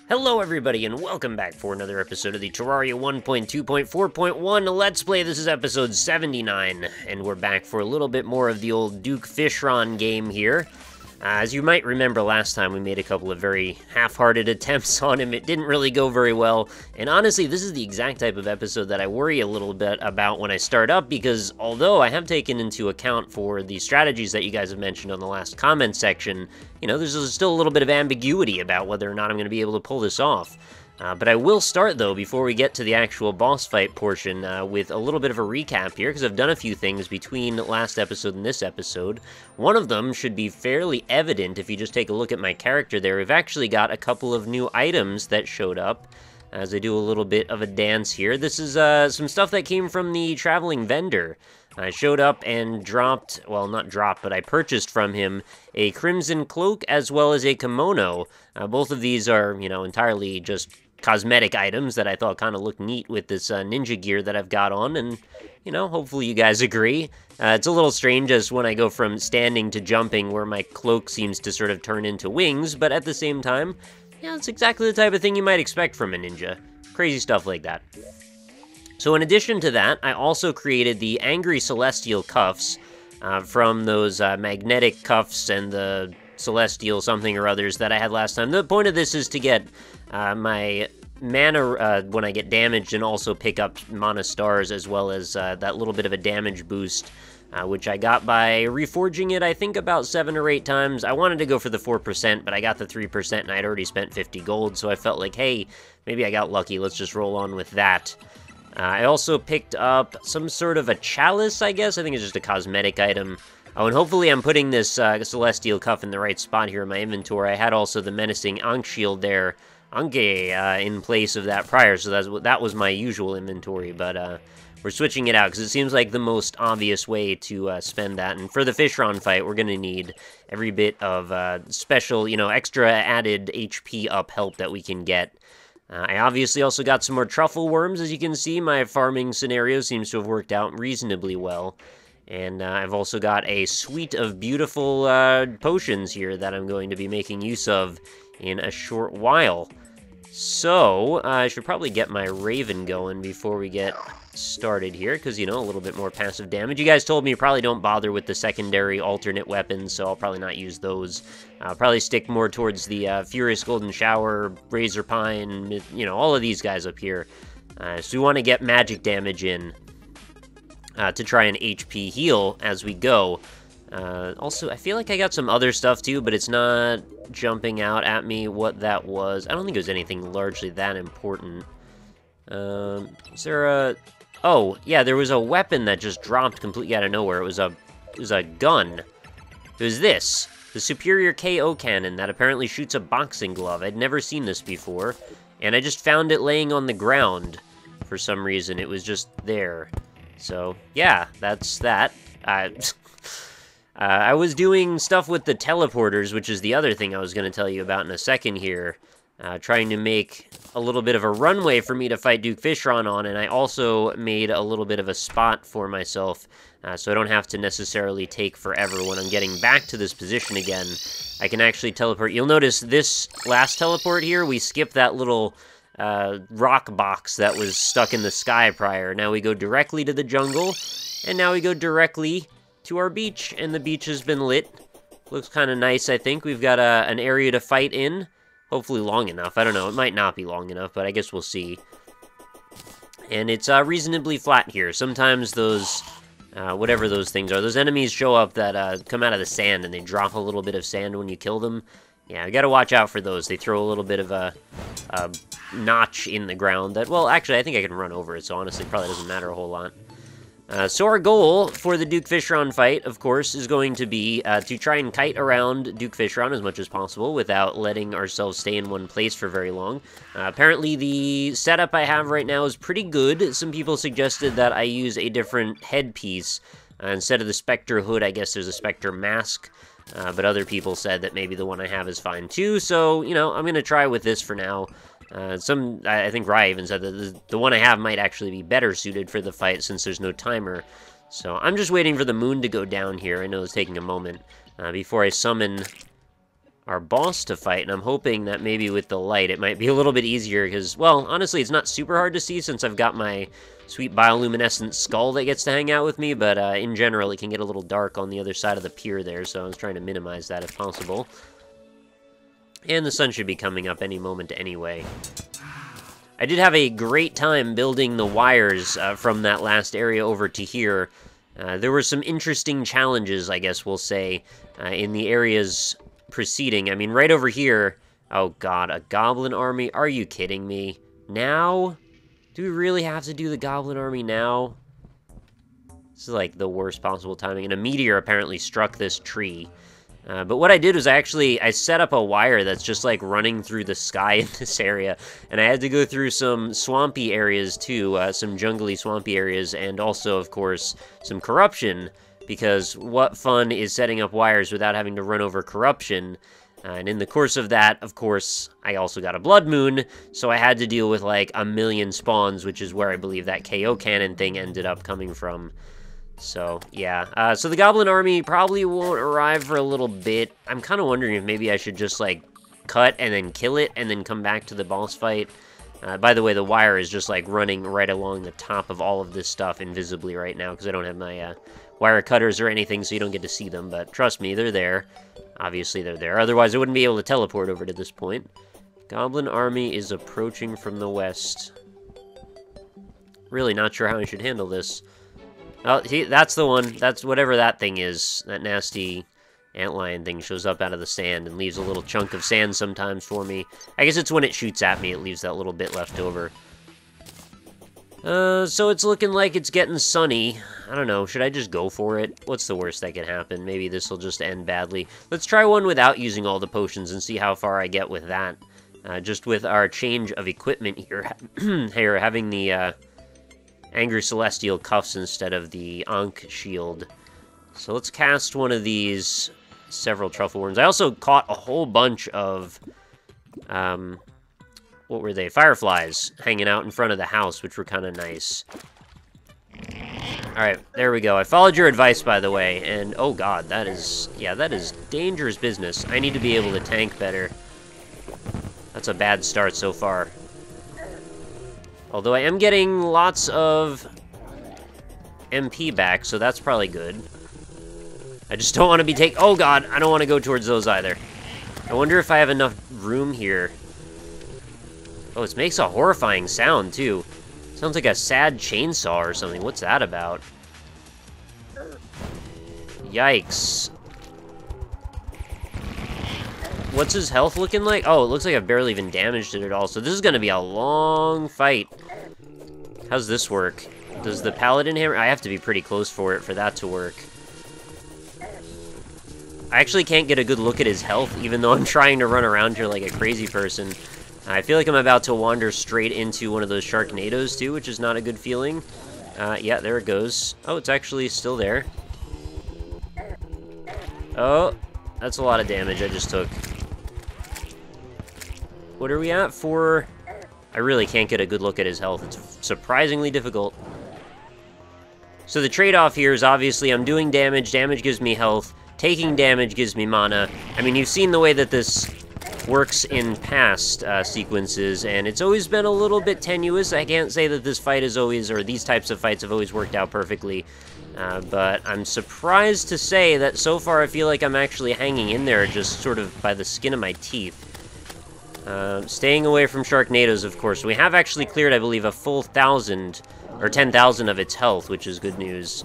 Hello everybody and welcome back for another episode of the Terraria 1.2.4.1 Let's Play. This is episode 79, and we're back for a little bit more of the old Duke Fishron game here. As you might remember last time, we made a couple of very half-hearted attempts on him. It didn't really go very well, and honestly, this is the exact type of episode that I worry a little bit about when I start up, because although I have taken into account for the strategies that you guys have mentioned on the last comment section, you know, there's still a little bit of ambiguity about whether or not I'm going to be able to pull this off. But I will start, though, before we get to the actual boss fight portion, with a little bit of a recap here, because I've done a few things between last episode and this episode. One of them should be fairly evident if you just take a look at my character there. We've actually got a couple of new items that showed up, as I do a little bit of a dance here. This is some stuff that came from the traveling vendor. I showed up and dropped, well, not dropped, but I purchased from him a crimson cloak as well as a kimono. Both of these are, you know, entirely just cosmetic items that I thought kind of looked neat with this ninja gear that I've got on, and, you know, hopefully you guys agree. It's a little strange as when I go from standing to jumping where my cloak seems to sort of turn into wings, but at the same time, yeah, it's exactly the type of thing you might expect from a ninja. Crazy stuff like that. So in addition to that, I also created the Angry Celestial Cuffs from those magnetic cuffs and the Celestial something or others that I had last time. The point of this is to get my mana when I get damaged, and also pick up mana stars, as well as that little bit of a damage boost, which I got by reforging it, I think, about 7 or 8 times. I wanted to go for the 4%, but I got the 3%, and I'd already spent 50 gold, so I felt like, hey, maybe I got lucky, let's just roll on with that. I also picked up some sort of a chalice, I guess. I think it's just a cosmetic item. Oh, and hopefully I'm putting this Celestial Cuff in the right spot here in my inventory. I had also the Menacing Ankh Shield there, in place of that prior, so that was my usual inventory, but we're switching it out, because it seems like the most obvious way to spend that. And for the Fishron fight, we're going to need every bit of special, you know, extra added HP up help that we can get. I obviously also got some more truffle worms. As you can see, my farming scenario seems to have worked out reasonably well. And I've also got a suite of beautiful potions here that I'm going to be making use of in a short while. So, I should probably get my Raven going before we get started here, because, you know, a little bit more passive damage. You guys told me you probably don't bother with the secondary alternate weapons, so I'll probably not use those. I'll probably stick more towards the Furious Golden Shower, Razor Pine, you know, all of these guys up here. So we want to get magic damage in to try and HP heal as we go. Also, I feel like I got some other stuff too, but it's not jumping out at me what that was. I don't think it was anything largely that important. Is there a... Oh, yeah, there was a weapon that just dropped completely out of nowhere. It was a gun. It was this. The Superior KO Cannon that apparently shoots a boxing glove. I'd never seen this before, and I just found it laying on the ground for some reason. It was just there. So, yeah, that's that. I was doing stuff with the teleporters, which is the other thing I was going to tell you about in a second here. Trying to make a little bit of a runway for me to fight Duke Fishron on, and I also made a little bit of a spot for myself, so I don't have to necessarily take forever when I'm getting back to this position again. I can actually teleport. You'll notice this last teleport here, we skipped that little rock box that was stuck in the sky prior. Now we go directly to the jungle, and now we go directly to our beach, and the beach has been lit. Looks kind of nice, I think. We've got an area to fight in. Hopefully long enough. I don't know. It might not be long enough, but I guess we'll see. And it's reasonably flat here. Sometimes those, whatever those things are, those enemies show up that come out of the sand, and they drop a little bit of sand when you kill them. Yeah, I gotta watch out for those. They throw a little bit of a notch in the ground that, well, actually, I think I can run over it, so honestly, probably doesn't matter a whole lot. So our goal for the Duke Fishron fight, of course, is going to be to try and kite around Duke Fishron as much as possible without letting ourselves stay in one place for very long. Apparently the setup I have right now is pretty good. Some people suggested that I use a different headpiece. Instead of the Spectre hood, I guess there's a Spectre mask. But other people said that maybe the one I have is fine too, so, you know, I'm going to try with this for now. I think Rye even said that the one I have might actually be better suited for the fight since there's no timer. So I'm just waiting for the moon to go down here. I know it's taking a moment before I summon our boss to fight, and I'm hoping that maybe with the light it might be a little bit easier, because, well, honestly, it's not super hard to see since I've got my sweet bioluminescent skull that gets to hang out with me, but in general, it can get a little dark on the other side of the pier there, so I was trying to minimize that if possible. And the sun should be coming up any moment anyway. I did have a great time building the wires from that last area over to here. There were some interesting challenges, I guess we'll say, in the areas preceding. I mean, right over here... Oh god, a goblin army? Are you kidding me? Now? Do we really have to do the goblin army now? This is like the worst possible timing. And a meteor apparently struck this tree. But what I did was I set up a wire that's just like running through the sky in this area. And I had to go through some swampy areas too, some jungly swampy areas, and also, of course, some corruption. Because what fun is setting up wires without having to run over corruption? And in the course of that, of course, I also got a blood moon, so I had to deal with like a million spawns, which is where I believe that KO cannon thing ended up coming from. So, yeah. So the goblin army probably won't arrive for a little bit. I'm kind of wondering if maybe I should just, like, cut and then kill it and then come back to the boss fight. By the way, the wire is just, like, running right along the top of all of this stuff invisibly right now because I don't have my wire cutters or anything, so you don't get to see them. But trust me, they're there. Obviously, they're there. Otherwise, I wouldn't be able to teleport over to this point. Goblin army is approaching from the west. Really not sure how I should handle this. Oh, see, that's the one. That's whatever that thing is. That nasty antlion thing shows up out of the sand and leaves a little chunk of sand sometimes for me. I guess it's when it shoots at me, it leaves that little bit left over. So it's looking like it's getting sunny. I don't know, should I just go for it? What's the worst that can happen? Maybe this will just end badly. Let's try one without using all the potions and see how far I get with that. Just with our change of equipment here. Here, having the, Angry Celestial cuffs instead of the Ankh shield. So let's cast one of these several truffle worms. I also caught a whole bunch of, what were they? Fireflies hanging out in front of the house, which were kind of nice. Alright, there we go. I followed your advice, by the way, and oh god, that is, yeah, that is dangerous business. I need to be able to tank better. That's a bad start so far. Although I am getting lots of MP back, so that's probably good. I just don't want to be oh god, I don't want to go towards those either. I wonder if I have enough room here. Oh, it makes a horrifying sound, too. Sounds like a sad chainsaw or something. What's that about? Yikes. What's his health looking like? Oh, it looks like I've barely even damaged it at all. So this is going to be a long fight. How's this work? Does the paladin hammer... I have to be pretty close for it for that to work. I actually can't get a good look at his health, even though I'm trying to run around here like a crazy person. I feel like I'm about to wander straight into one of those Sharknadoes, too, which is not a good feeling. Yeah, there it goes. Oh, it's actually still there. Oh, that's a lot of damage I just took. What are we at for? I really can't get a good look at his health. It's surprisingly difficult. So the trade-off here is obviously I'm doing damage. Damage gives me health. Taking damage gives me mana. I mean, you've seen the way that this works in past sequences, and it's always been a little bit tenuous. I can't say that this fight is always, or these types of fights have always worked out perfectly. But I'm surprised to say that so far I feel like I'm actually hanging in there just sort of by the skin of my teeth. Staying away from Sharknadoes, of course. We have actually cleared, I believe, a full 1,000, or 10,000 of its health, which is good news.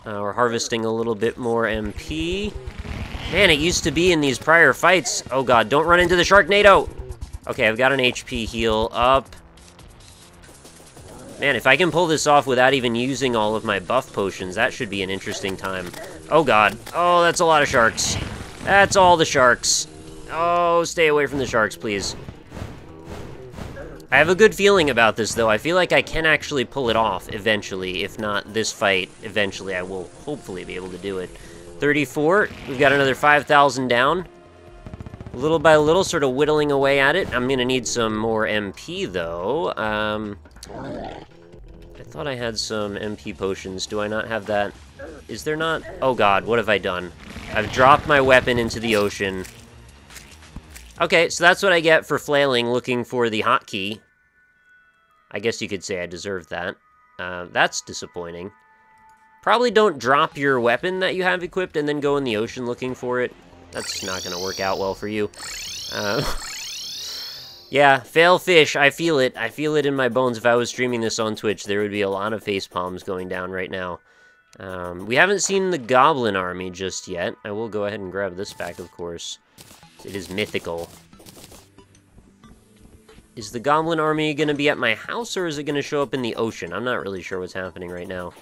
We're harvesting a little bit more MP. Man, it used to be in these prior fights. Oh god, don't run into the Sharknado! Okay, I've got an HP heal up. Man, if I can pull this off without even using all of my buff potions, that should be an interesting time. Oh god. Oh, that's a lot of sharks. That's all the sharks. Oh, stay away from the sharks, please. I have a good feeling about this, though. I feel like I can actually pull it off eventually. If not this fight, eventually I will hopefully be able to do it. 34. We've got another 5,000 down. Little by little, sort of whittling away at it. I'm going to need some more MP, though. I thought I had some MP potions. Do I not have that? Is there not? Oh, God. What have I done? I've dropped my weapon into the ocean. Okay, so that's what I get for flailing, looking for the hotkey. I guess you could say I deserved that. That's disappointing. Probably don't drop your weapon that you have equipped and then go in the ocean looking for it. That's not going to work out well for you. Yeah, fail fish. I feel it. I feel it in my bones. If I was streaming this on Twitch, there would be a lot of face palms going down right now. We haven't seen the Goblin Army just yet. I will go ahead and grab this back, of course. It is mythical. Is the Goblin Army going to be at my house, or is it going to show up in the ocean? I'm not really sure what's happening right now.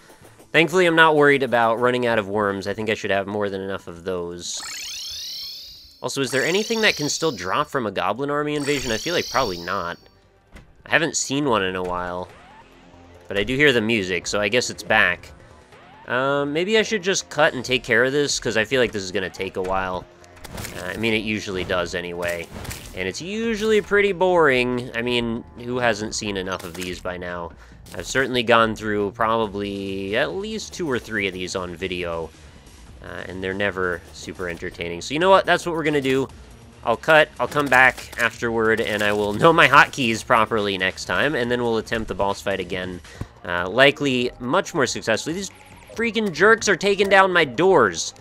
Thankfully, I'm not worried about running out of worms. I think I should have more than enough of those. Also, is there anything that can still drop from a Goblin Army invasion? I feel like probably not. I haven't seen one in a while. But I do hear the music, so I guess it's back. Maybe I should just cut and take care of this, because I feel like this is going to take a while. I mean, it usually does anyway. And it's usually pretty boring. I mean, who hasn't seen enough of these by now? I've certainly gone through probably at least 2 or 3 of these on video. And they're never super entertaining. So you know what? That's what we're going to do. I'll cut, I'll come back afterward, and I will know my hotkeys properly next time, and then we'll attempt the boss fight again. Likely much more successfully. These freaking jerks are taking down my doors.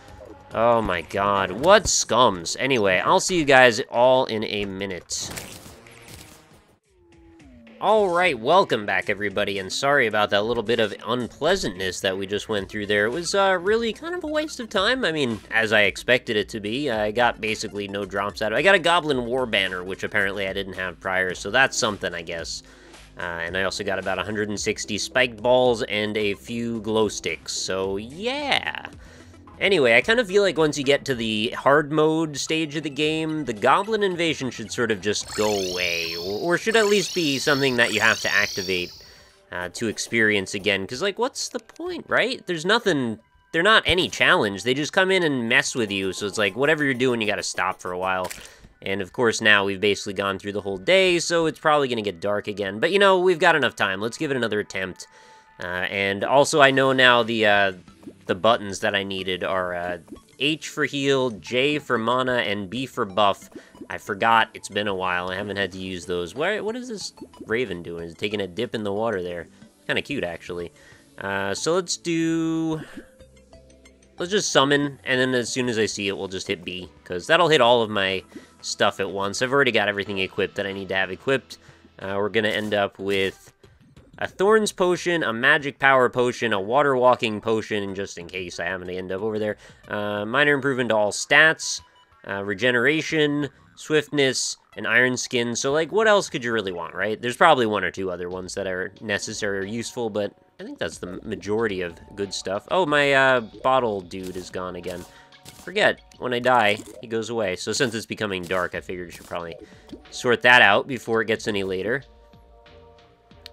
Oh my god, what scums. Anyway, I'll see you guys all in a minute. Alright, welcome back everybody, and sorry about that little bit of unpleasantness that we just went through there. It was really kind of a waste of time. I mean, as I expected it to be. I got basically no drops out of it. I got a Goblin War Banner, which apparently I didn't have prior, so that's something, I guess. And I also got about 160 spiked balls and a few glow sticks, so yeah. Anyway, I kind of feel like once you get to the hard mode stage of the game, the Goblin Invasion should sort of just go away, or should at least be something that you have to activate to experience again, because, like, what's the point, right? There's nothing, they're not any challenge, they just come in and mess with you, so it's like, whatever you're doing, you gotta stop for a while. And, of course, now we've basically gone through the whole day, so it's probably gonna get dark again, but, you know, we've got enough time, let's give it another attempt. And also, I know now the buttons that I needed are H for heal, J for mana, and B for buff. I forgot, it's been a while, I haven't had to use those. What is this raven doing? Is it taking a dip in the water there? Kind of cute, actually. So let's just summon, and then as soon as I see it, we'll just hit B, because that'll hit all of my stuff at once. I've already got everything equipped that I need to have equipped. We're going to end up with a Thorns Potion, a Magic Power Potion, a Water Walking Potion, just in case I happen to end up over there. Minor improvement to all stats, regeneration, swiftness, and Iron Skin. So, like, what else could you really want, right? There's probably 1 or 2 other ones that are necessary or useful, but I think that's the majority of good stuff. Oh, my bottle dude is gone again. Forget, when I die, he goes away. So since it's becoming dark, I figured I should probably sort that out before it gets any later.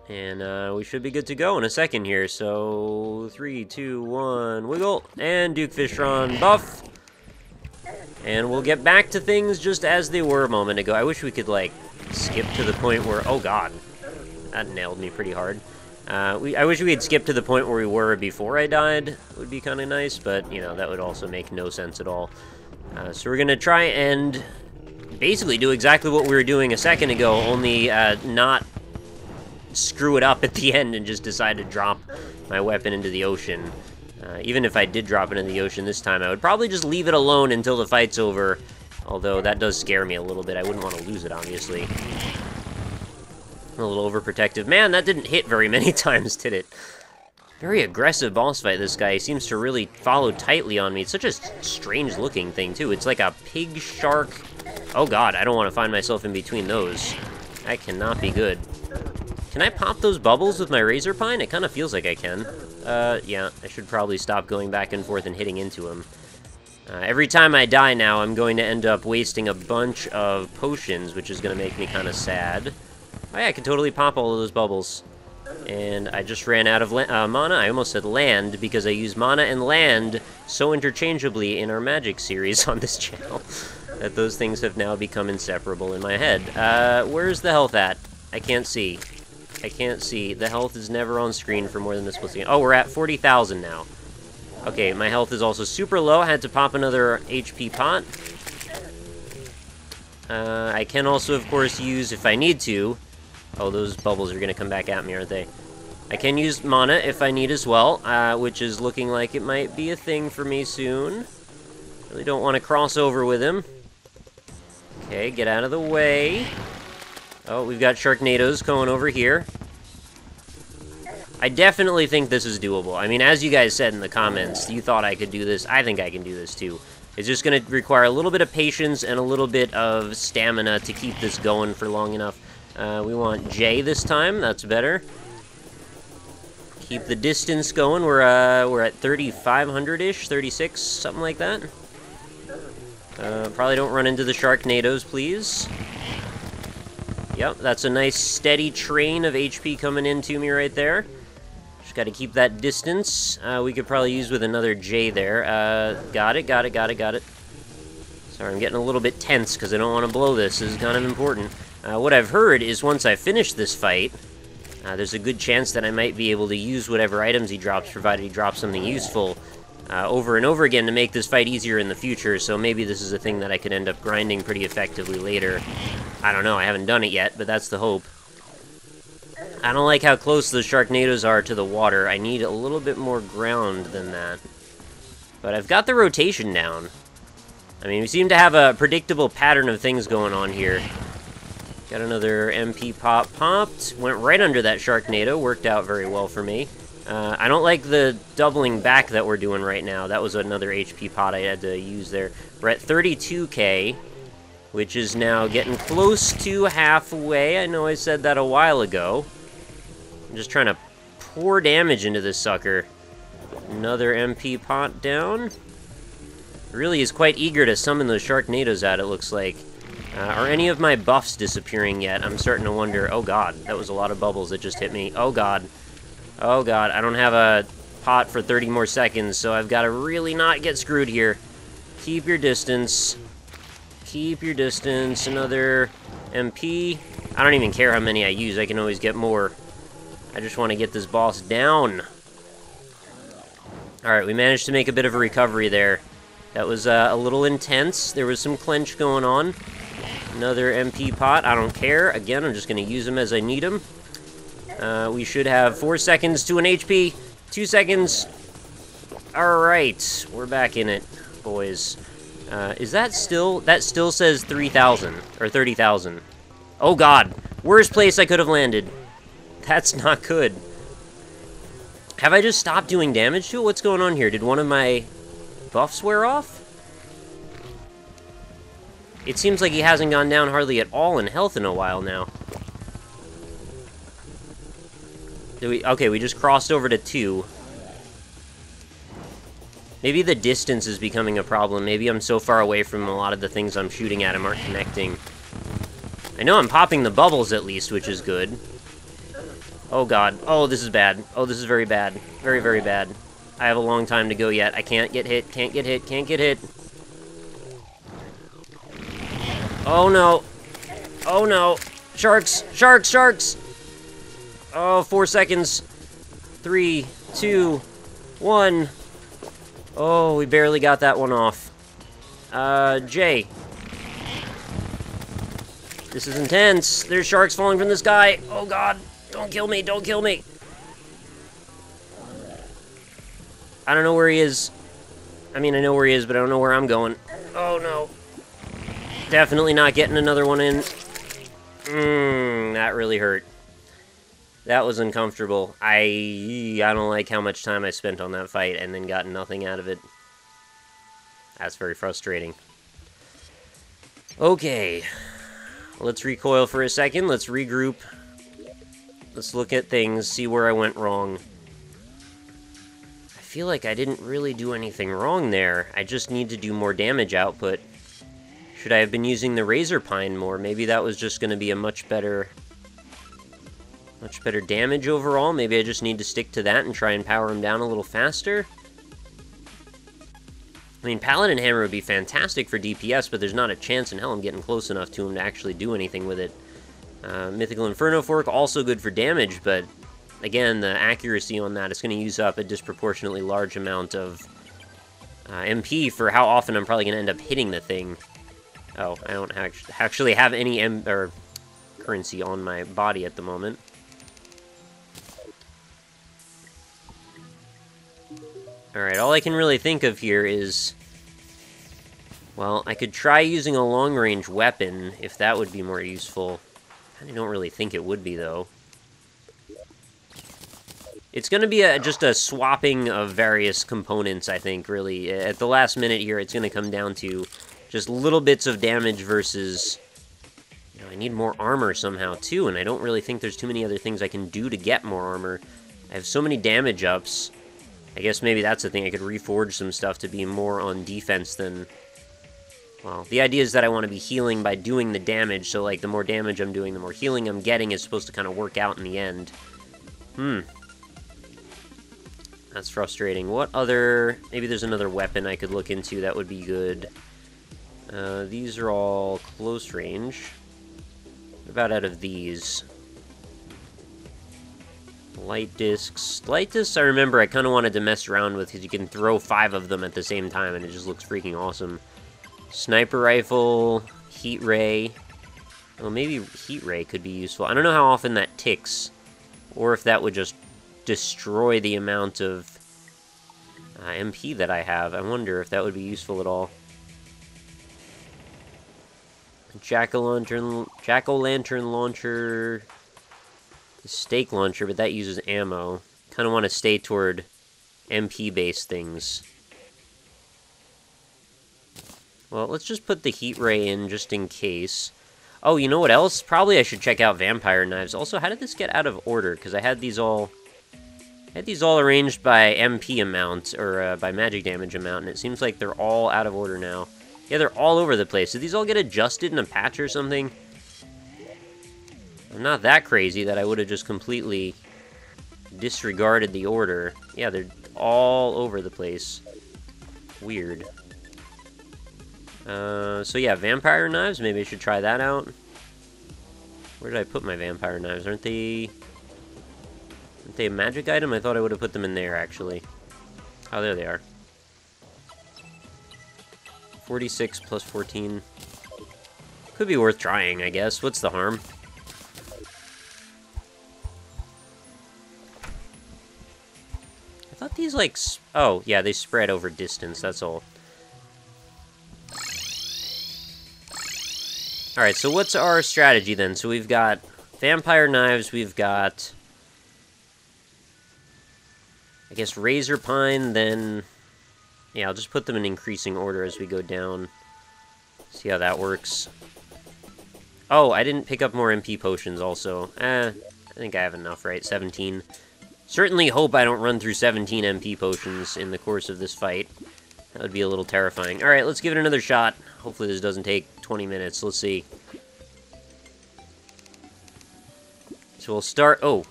And we should be good to go in a second here. So 3, 2, 1, wiggle, and Duke Fishron buff. And we'll get back to things just as they were a moment ago. I wish we could, like, skip to the point where, oh god, that nailed me pretty hard. I wish we had skipped to the point where we were before I died. It would be kind of nice, but, you know, that would also make no sense at all. So we're going to try and basically do exactly what we were doing a second ago, only not screw it up at the end and just decide to drop my weapon into the ocean. Even if I did drop it in the ocean this time, I would probably just leave it alone until the fight's over, although that does scare me a little bit. I wouldn't want to lose it, obviously. A little overprotective. Man, that didn't hit very many times, did it? Very aggressive boss fight, this guy. He seems to really follow tightly on me. It's such a strange-looking thing, too. It's like a pig shark. Oh god, I don't want to find myself in between those. That cannot be good. Can I pop those bubbles with my Razor Pine? It kind of feels like I can. Yeah, I should probably stop going back and forth and hitting into him. Every time I die now, I'm going to end up wasting a bunch of potions, which is going to make me kind of sad. Oh yeah, I can totally pop all of those bubbles. And I just ran out of mana. I almost said land, because I use mana and land so interchangeably in our Magic series on this channel that those things have now become inseparable in my head. Where's the health at? I can't see. I can't see. The health is never on screen for more than a split second. Oh, we're at 40,000 now. Okay, my health is also super low. I had to pop another HP pot. I can also, of course, use, if I need to... Oh, those bubbles are going to come back at me, aren't they? I can use mana if I need as well, which is looking like it might be a thing for me soon. Really don't want to cross over with him. Okay, get out of the way. Oh, we've got Sharknadoes going over here. I definitely think this is doable. I mean, as you guys said in the comments, you thought I could do this. I think I can do this too. It's just going to require a little bit of patience and a little bit of stamina to keep this going for long enough. We want J this time. That's better. Keep the distance going. We're at 3,500-ish, 36, something like that. Probably don't run into the Sharknadoes, please. Yep, that's a nice steady train of HP coming into me right there. Just got to keep that distance. We could probably use with another J there. Got it. Sorry, I'm getting a little bit tense because I don't want to blow this. This is kind of important. What I've heard is once I finish this fight, there's a good chance that I might be able to use whatever items he drops, provided he drops something useful, over and over again to make this fight easier in the future, so maybe this is a thing that I could end up grinding pretty effectively later. I don't know, I haven't done it yet, but that's the hope. I don't like how close those Sharknadoes are to the water. I need a little bit more ground than that. But I've got the rotation down. I mean, we seem to have a predictable pattern of things going on here. Got another MP pop popped. Went right under that Sharknado. Worked out very well for me. I don't like the doubling back that we're doing right now. That was another HP pot I had to use there. We're at 32k, which is now getting close to halfway. I know I said that a while ago. I'm just trying to pour damage into this sucker. Another MP pot down. Really is quite eager to summon those Sharknadoes out, it looks like. Are any of my buffs disappearing yet? I'm starting to wonder. Oh god, that was a lot of bubbles that just hit me. Oh god. Oh god, I don't have a pot for 30 more seconds, so I've got to really not get screwed here. Keep your distance. Keep your distance. Another MP. I don't even care how many I use, I can always get more. I just want to get this boss down. Alright, we managed to make a bit of a recovery there. That was a little intense. There was some clench going on. Another MP pot, I don't care. Again, I'm just going to use them as I need them. We should have 4 seconds to an HP. 2 seconds. Alright, we're back in it, boys. Is that still... That still says 3,000, or 30,000. Oh god, worst place I could have landed. That's not good. Have I just stopped doing damage to it? What's going on here? Did one of my buffs wear off? It seems like he hasn't gone down hardly at all in health in a while now. Okay, we just crossed over to 2. Maybe the distance is becoming a problem. Maybe I'm so far away from a lot of the things I'm shooting at him aren't connecting. I know I'm popping the bubbles at least, which is good. Oh god. Oh, this is bad. Oh, this is very bad. Very, very bad. I have a long time to go yet. I can't get hit, can't get hit, can't get hit. Oh no. Oh no. Sharks! Sharks! Sharks! Oh, 4 seconds. 3, 2, 1. Oh, we barely got that one off. Jay. This is intense. There's sharks falling from the sky. Oh god. Don't kill me, don't kill me. I don't know where he is. I mean, I know where he is, but I don't know where I'm going. Oh no. Definitely not getting another one in. That really hurt. That was uncomfortable. I don't like how much time I spent on that fight and then got nothing out of it. That's very frustrating. Okay. Let's recoil for a second. Let's regroup. Let's look at things, see where I went wrong. I feel like I didn't really do anything wrong there. I just need to do more damage output. Should I have been using the Razor Pine more? Maybe that was just going to be a much better damage overall. Maybe I just need to stick to that and try and power him down a little faster. I mean, Paladin Hammer would be fantastic for DPS, but there's not a chance in hell I'm getting close enough to him to actually do anything with it. Mythical Inferno Fork, also good for damage, but again, the accuracy on that is going to use up a disproportionately large amount of MP for how often I'm probably going to end up hitting the thing. Oh, I don't actually have any currency on my body at the moment. Alright, all I can really think of here is... Well, I could try using a long-range weapon, if that would be more useful. I don't really think it would be, though. It's going to be just a swapping of various components, I think, really. At the last minute here, it's going to come down to just little bits of damage versus... You know, I need more armor somehow, too, and I don't really think there's too many other things I can do to get more armor. I have so many damage ups. I guess maybe that's the thing. I could reforge some stuff to be more on defense than... Well, the idea is that I want to be healing by doing the damage, so, like, the more damage I'm doing, the more healing I'm getting is supposed to kind of work out in the end. That's frustrating. What other... Maybe there's another weapon I could look into that would be good. These are all close range. What about out of these? Light discs. Light discs, I remember I kind of wanted to mess around with, because you can throw 5 of them at the same time, and it just looks freaking awesome. Sniper rifle, heat ray. Well, maybe heat ray could be useful. I don't know how often that ticks, or if that would just destroy the amount of MP that I have. I wonder if that would be useful at all. Jack-o'-lantern launcher, stake launcher, but that uses ammo. Kind of want to stay toward MP-based things. Well, let's just put the heat ray in just in case. Oh, you know what else? Probably I should check out vampire knives. Also, how did this get out of order? Because I had these all arranged by MP amount, or by magic damage amount, and it seems like they're all out of order now. Yeah, they're all over the place. Did these all get adjusted in a patch or something? I'm not that crazy that I would have just completely disregarded the order. Yeah, they're all over the place. Weird. So yeah, vampire knives. Maybe I should try that out. Where did I put my vampire knives? Aren't they a magic item? I thought I would have put them in there, actually. Oh, there they are. 46 plus 14. Could be worth trying, I guess. What's the harm? I thought these, like... Oh, yeah, they spread over distance, that's all. Alright, so what's our strategy, then? So we've got vampire knives, we've got... I guess razor pine, then... Yeah, I'll just put them in increasing order as we go down. See how that works. Oh, I didn't pick up more MP potions also. I think I have enough, right? 17. Certainly hope I don't run through 17 MP potions in the course of this fight. That would be a little terrifying. Alright, let's give it another shot. Hopefully this doesn't take 20 minutes. Let's see. So we'll start... Oh,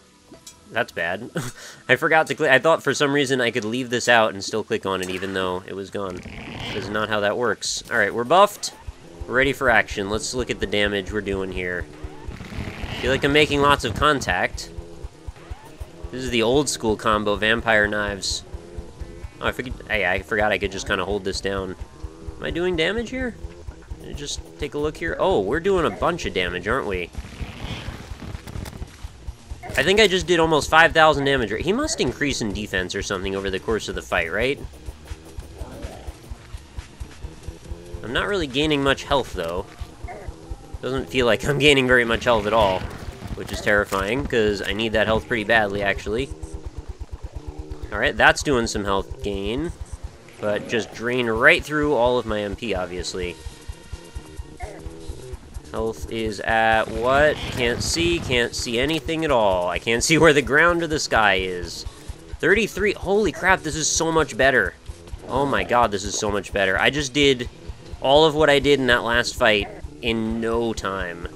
that's bad. I forgot to click... I thought for some reason I could leave this out and still click on it even though it was gone. That is not how that works. Alright, we're buffed. We're ready for action. Let's look at the damage we're doing here. I feel like I'm making lots of contact. This is the old school combo, vampire knives. Oh, I forgot I could just kind of hold this down. Am I doing damage here? Just take a look here. Oh, we're doing a bunch of damage, aren't we? I think I just did almost 5,000 damage. He must increase in defense or something over the course of the fight, right? I'm not really gaining much health, though. Doesn't feel like I'm gaining very much health at all, which is terrifying, because I need that health pretty badly, actually. Alright, that's doing some health gain, but just drain right through all of my MP, obviously. Health is at what? Can't see anything at all. I can't see where the ground or the sky is. 33, holy crap, this is so much better. Oh my god, this is so much better. I just did all of what I did in that last fight in no time.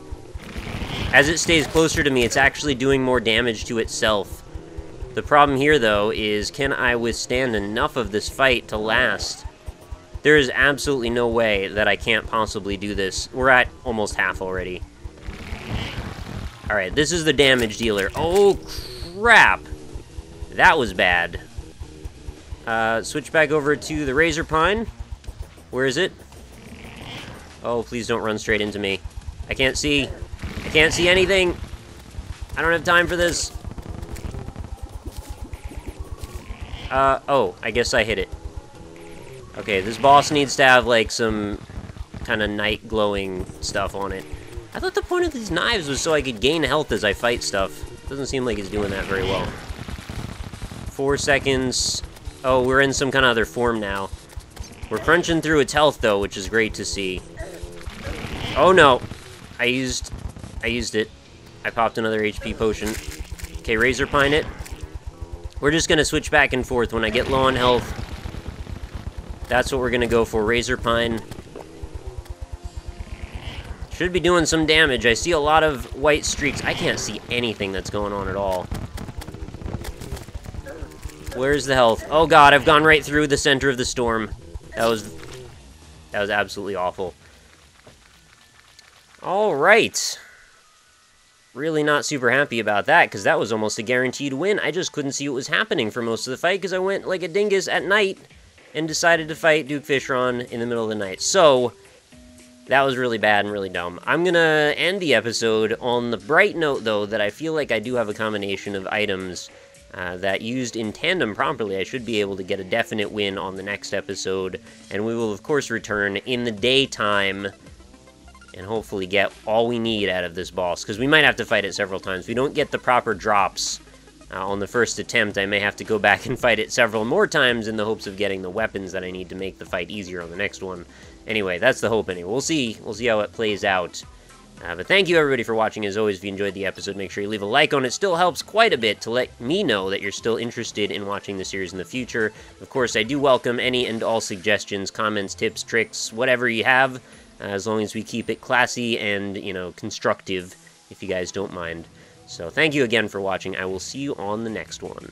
As it stays closer to me, it's actually doing more damage to itself. The problem here, though, is can I withstand enough of this fight to last? There is absolutely no way that I can't possibly do this. We're at almost half already. Alright, this is the damage dealer. Oh, crap! That was bad. Switch back over to the Razor Pine. Where is it? Oh, please don't run straight into me. I can't see. I can't see anything. I don't have time for this. Oh, I guess I hit it. Okay, this boss needs to have, like, some kind of night glowing stuff on it. I thought the point of these knives was so I could gain health as I fight stuff. Doesn't seem like it's doing that very well. 4 seconds. Oh, we're in some kind of other form now. We're crunching through its health, though, which is great to see. Oh, no. I used it. I popped another HP potion. Okay, Razor Pine it. We're just gonna switch back and forth when I get low on health. That's what we're gonna go for, Razor Pine. Should be doing some damage. I see a lot of white streaks. I can't see anything that's going on at all. Where's the health? Oh god, I've gone right through the center of the storm. That was absolutely awful. Alright. Really not super happy about that, because that was almost a guaranteed win. I just couldn't see what was happening for most of the fight, because I went like a dingus at night and decided to fight Duke Fishron in the middle of the night. So, that was really bad and really dumb. I'm gonna end the episode on the bright note, though, that I feel like I do have a combination of items that used in tandem properly. I should be able to get a definite win on the next episode, and we will, of course, return in the daytime and hopefully get all we need out of this boss, because we might have to fight it several times. If we don't get the proper drops on the first attempt, I may have to go back and fight it several more times in the hopes of getting the weapons that I need to make the fight easier on the next one. Anyway, that's the hope anyway. We'll see how it plays out. But thank you everybody for watching. As always, if you enjoyed the episode, make sure you leave a like on it. It still helps quite a bit to let me know that you're still interested in watching the series in the future. Of course, I do welcome any and all suggestions, comments, tips, tricks, whatever you have, as long as we keep it classy and, you know, constructive, if you guys don't mind. So thank you again for watching. I will see you on the next one.